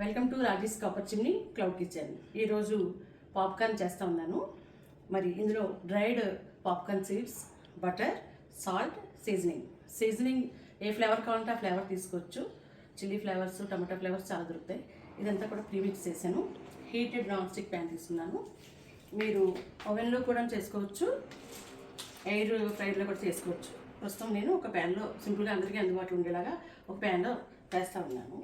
Welcome to Raji's copper chimney cloud kitchen. ఈరోజు popcorn చేస్తూ ఉన్నాను. మరి ఇందులో dried popcorn seeds, butter, salt, seasoning ఏ ఫ్లేవర్ కావాలంటే ఆ ఫ్లేవర్ తీసుకోవచ్చు. చిల్లీ ఫ్లేవర్స్, టమాటో ఫ్లేవర్స్ చాలా దొరుకుతాయి. ఇదంతా కూడా ప్రీమిక్స్ చేశాను. హీటెడ్ నాన్ స్టిక్ ప్యాన్ తీసుకున్నాను. మీరు ఓవెన్లో కూడా చేసుకోవచ్చు, ఎయిర్ ఫ్రైడ్లో కూడా చేసుకోవచ్చు. ప్రస్తుతం నేను ఒక ప్యాన్లో సింపుల్గా అందరికీ అందుబాటులో ఉండేలాగా ఒక ప్యాన్లో వేస్తూ ఉన్నాను.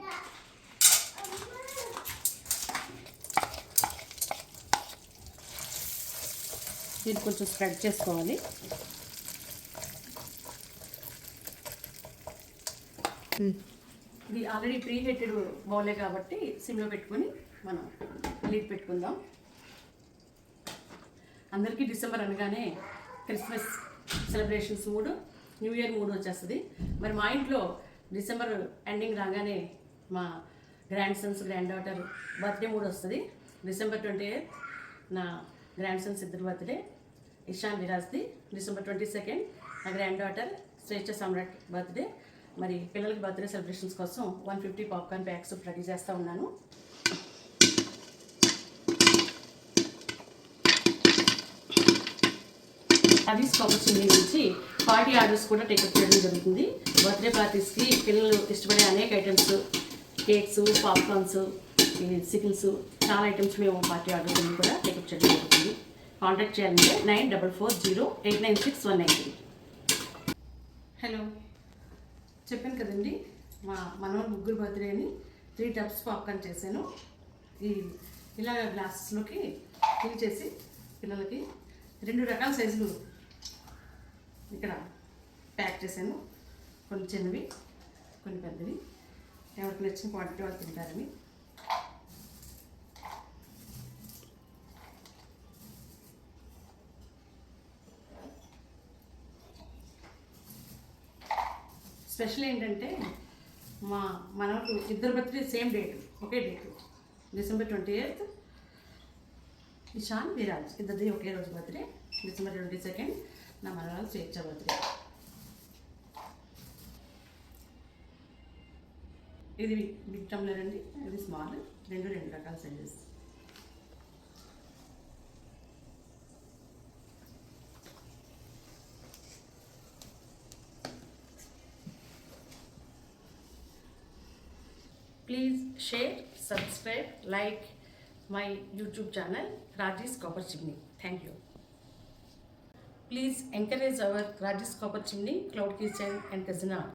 దీన్ని కొంచెం స్ప్రెడ్ చేసుకోవాలి. ఇది ఆల్రెడీ ప్రీ హీటెడ్ బౌలే కాబట్టి సిమ్లో పెట్టుకొని మనం లీడ్ పెట్టుకుందాం. అందరికీ డిసెంబర్ అనగానే క్రిస్మస్ సెలబ్రేషన్స్ మూడు, న్యూ ఇయర్ మూడు వచ్చేస్తుంది. మరి మా ఇంట్లో డిసెంబర్ ఎండింగ్ రాగానే మా grand Sons, grand daughter birthday మూడు వస్తుంది. డిసెంబర్ 28 నా గ్రాండ్ సన్స్ ఇద్దరు బర్త్డే, ఇషాన్ విరాజ్ది. డిసెంబర్ 22 నా గ్రాండ్ డాటర్ శ్రేష్ఠ సమ్రాట్ బర్త్డే. మరి పిల్లలకి బర్త్డే సెలబ్రేషన్స్ కోసం 150 పాప్కార్న్ ప్యాక్స్ రెడీ చేస్తూ ఉన్నాను. రాజీస్ కాపర్ చిమ్నీ నుంచి పార్టీ ఆర్డర్స్ కూడా టేకప్ చేయడం జరుగుతుంది. బర్త్డే పార్టీస్కి పిల్లలు ఇష్టపడే అనేక ఐటమ్స్, కేక్స్, పాప్కార్న్స్, సికిల్స్, చాలా ఐటమ్స్ మేము పార్టీ ఆర్డర్స్ అన్ని కూడా టేకప్ చేయడం జరుగుతుంది. కాంటాక్ట్ చేయాలంటే 9440896193. హలో, చెప్పాను కదండి, మా మనోళ్ళ ముగ్గురు బర్త్డే అని 3 టబ్స్ పాప్కార్న్ చేశాను. ఇలా గ్లాసెస్లోకి ఫిల్ చేసి పిల్లలకి 2 రకాల సైజులు ఇక్కడ ప్యాక్ చేశాను. కొన్ని చిన్నవి, కొన్ని పెద్దవి. ఎవరికి నచ్చిన క్వాంటిటీ వాళ్ళు తింటారని. స్పెషల్ ఏంటంటే మా మనకు ఇద్దరు బర్త్డే సేమ్ డేట్, ఒకే డేటు, డిసెంబర్ 28 ఇషాన్ విరాజ్ ఇద్దరిది ఒకే రోజు బర్త్డే. డిసెంబర్ 22 నా మనవరాలు స్వేచ్ఛ బర్త్డే. ఇది బిగ్ టమ్లర్ అండి, ఇది స్మాల్. రెండు రకాల sizes. Please share, subscribe, like my YouTube channel Rajesh Copper Chimney. Thank you. Please encourage our Rajesh Copper Chimney Cloud Kitchen and Kazana.